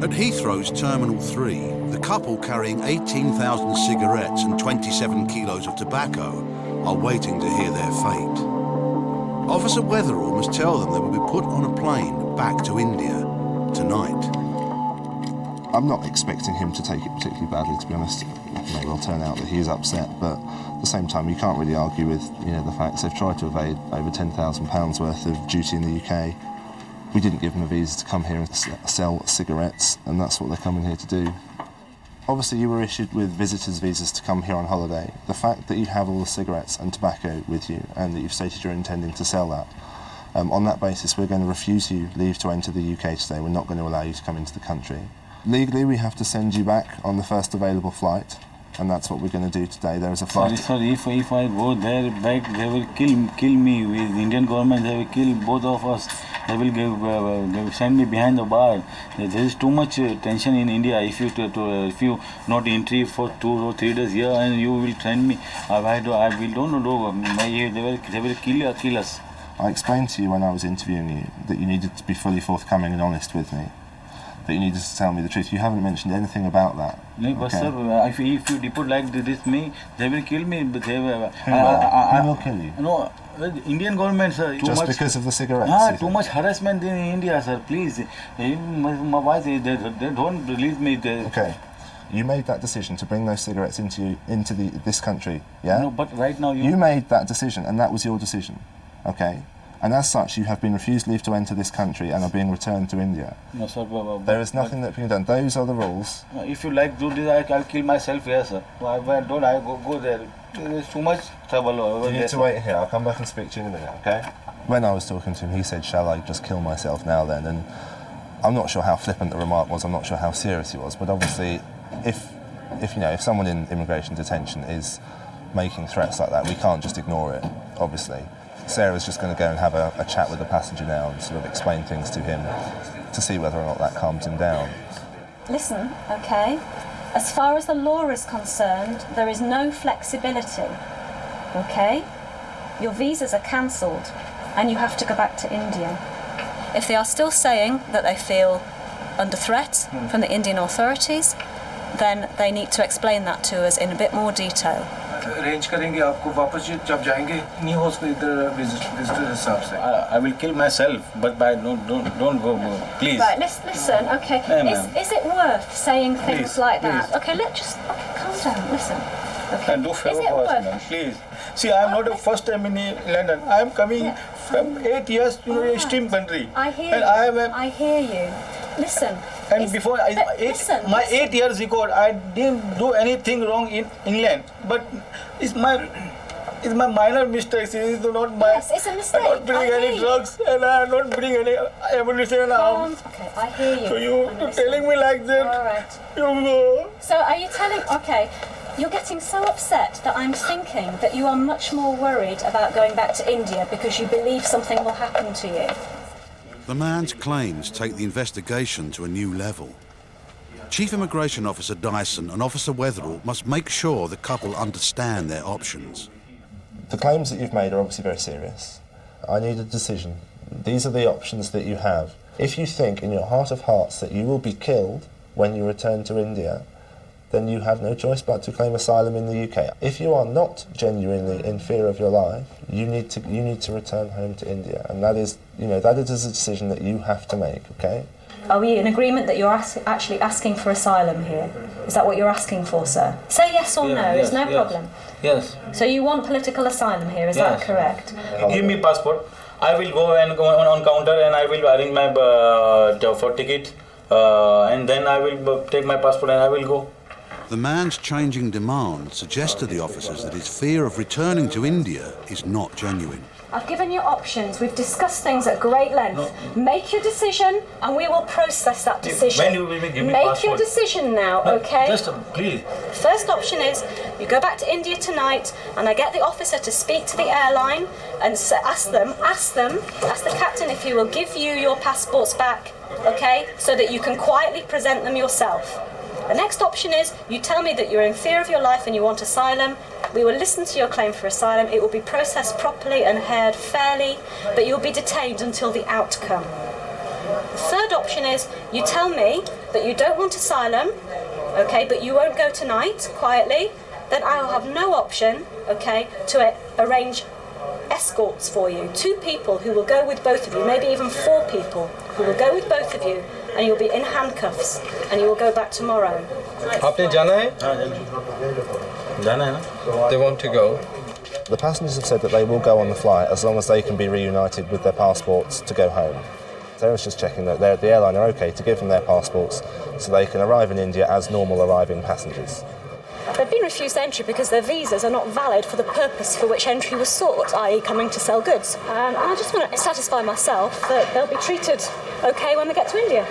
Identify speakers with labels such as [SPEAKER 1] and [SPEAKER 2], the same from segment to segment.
[SPEAKER 1] At Heathrow's Terminal 3, the couple carrying 18,000 cigarettes and 27 kilos of tobacco are waiting to hear their fate. Officer Wetherall must tell them they will be put on a plane back to India tonight.
[SPEAKER 2] I'm not expecting him to take it particularly badly, to be honest. It may well turn out that he is upset, but at the same time, you can't really argue with the facts. They've tried to evade over £10,000 worth of duty in the UK. We didn't give them a visa to come here and sell cigarettes, and that's what they're coming here to do. Obviously, you were issued with visitors' visas to come here on holiday. The fact that you have all the cigarettes and tobacco with you, and that you've stated you're intending to sell that, on that basis, we're going to refuse you leave to enter the UK today. We're not going to allow you to come into the country. Legally, we have to send you back on the first available flight, and that's what we're going to do today. There is a flight.
[SPEAKER 3] Sorry, if I go there back, they will kill me. With the Indian government, they will kill both of us. They will send me behind the bar. There is too much tension in India. If you not entry for 2 or 3 days here, and you will send me, I don't know. They will kill us.
[SPEAKER 2] I explained to you when I was interviewing you that you needed to be fully forthcoming and honest with me. That you needed to tell me the truth. You haven't mentioned anything about that.
[SPEAKER 3] No, but
[SPEAKER 2] okay.
[SPEAKER 3] Sir, if you deport like this me, they will kill me. But
[SPEAKER 2] Who will kill you?
[SPEAKER 3] No, the Indian government, sir.
[SPEAKER 2] Just because of the cigarettes?
[SPEAKER 3] Too much harassment in India, sir. Please, my wife, they don't release me.
[SPEAKER 2] Okay. You made that decision to bring those cigarettes into this country, yeah?
[SPEAKER 3] No, but right now
[SPEAKER 2] you made that decision, and that was your decision, okay? And as such, you have been refused leave to enter this country and are being returned to India.
[SPEAKER 3] No, sir.
[SPEAKER 2] There is nothing that can be done. Those are the rules.
[SPEAKER 3] If you like do this, I'll kill myself here, sir. Why don't I go there? There's too much trouble over there.
[SPEAKER 2] You need to wait here. I'll come back and speak to you in a minute, okay? When I was talking to him, he said, "Shall I just kill myself now then?" And I'm not sure how flippant the remark was. I'm not sure how serious he was. But obviously, if someone in immigration detention is making threats like that, we can't just ignore it, obviously. Sarah's just going to go and have a chat with the passenger now and sort of explain things to him to see whether or not that calms him down.
[SPEAKER 4] Listen, okay, as far as the law is concerned, there is no flexibility, okay? Your visas are cancelled and you have to go back to India. If they are still saying that they feel under threat from the Indian authorities, then they need to explain that to us in a bit more detail.
[SPEAKER 5] Arrange करेंगे आपको वापस जब जाएंगे नहीं हो सकता इधर visitor हिसाब से
[SPEAKER 3] I will kill myself, but don't go, please.
[SPEAKER 4] Right, listen, okay. Is it worth saying things like that? Okay, calm down, listen. Okay.
[SPEAKER 3] Do favor for us, man, please. See, I am not the first time in London. I am coming from 8 years to a extreme country.
[SPEAKER 4] I hear you. Listen.
[SPEAKER 3] And before my 8 years ago, I didn't do anything wrong in England. But it's my minor mistakes. It's not my.
[SPEAKER 4] Yes, it's a mistake.
[SPEAKER 3] I don't bring any drugs, and I don't bring any ammunition.
[SPEAKER 4] Okay, I hear you.
[SPEAKER 3] So you're telling me like that.
[SPEAKER 4] All right.
[SPEAKER 3] You go.
[SPEAKER 4] So are you telling? Okay. You're getting so upset that I'm thinking that you are much more worried about going back to India because you believe something will happen to you.
[SPEAKER 1] The man's claims take the investigation to a new level. Chief Immigration Officer Dyson and Officer Wetherall must make sure the couple understand their options.
[SPEAKER 2] The claims that you've made are obviously very serious. I need a decision. These are the options that you have. If you think in your heart of hearts that you will be killed when you return to India, then you have no choice but to claim asylum in the UK. If you are not genuinely in fear of your life, you need to return home to India, and that is a decision that you have to make, okay?
[SPEAKER 4] Are we in agreement that you're actually asking for asylum here? Is that what you're asking for, sir? Say yes or no, there's no problem.
[SPEAKER 3] Yes.
[SPEAKER 4] So you want political asylum here, is that correct?
[SPEAKER 3] Give me passport. I will go on counter and I will arrange my for ticket, and then I will take my passport and I will go.
[SPEAKER 1] The man's changing demand suggests to the officers that his fear of returning to India is not genuine.
[SPEAKER 4] I've given you options. We've discussed things at great length. No. Make your decision and we will process that decision.
[SPEAKER 3] When you will give me
[SPEAKER 4] Make
[SPEAKER 3] passport?
[SPEAKER 4] your decision now, okay?
[SPEAKER 3] Just please.
[SPEAKER 4] First option is you go back to India tonight and I get the officer to speak to the airline and ask the captain if he will give you your passports back, okay? So that you can quietly present them yourself. The next option is you tell me that you're in fear of your life and you want asylum. We will listen to your claim for asylum. It will be processed properly and heard fairly, but you'll be detained until the outcome. The third option is you tell me that you don't want asylum, okay, but you won't go tonight, quietly, then I'll have no option, okay, to arrange escorts for you. 2 people who will go with both of you, maybe even 4 people who will go with both of you, and you'll be in handcuffs, and you will go back tomorrow.
[SPEAKER 6] आपने जाना है?
[SPEAKER 3] जाना है ना?
[SPEAKER 6] They want to go.
[SPEAKER 2] The passengers have said that they will go on the flight as long as they can be reunited with their passports to go home. So I was just checking that the airline are okay to give them their passports so they can arrive in India as normal arriving passengers.
[SPEAKER 4] They've been refused entry because their visas are not valid for the purpose for which entry was sought, i.e. coming to sell goods. And I just want to satisfy myself that they'll be treated okay when they get to India.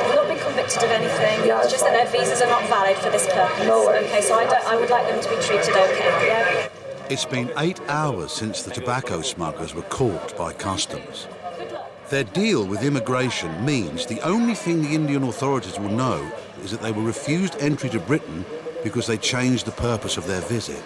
[SPEAKER 4] They've not been convicted of anything, it's just that their visas are not valid for this purpose. Okay, so I would like them to be treated okay, yeah?
[SPEAKER 1] It's been 8 hours since the tobacco smugglers were caught by customs. Their deal with immigration means the only thing the Indian authorities will know is that they were refused entry to Britain because they changed the purpose of their visit.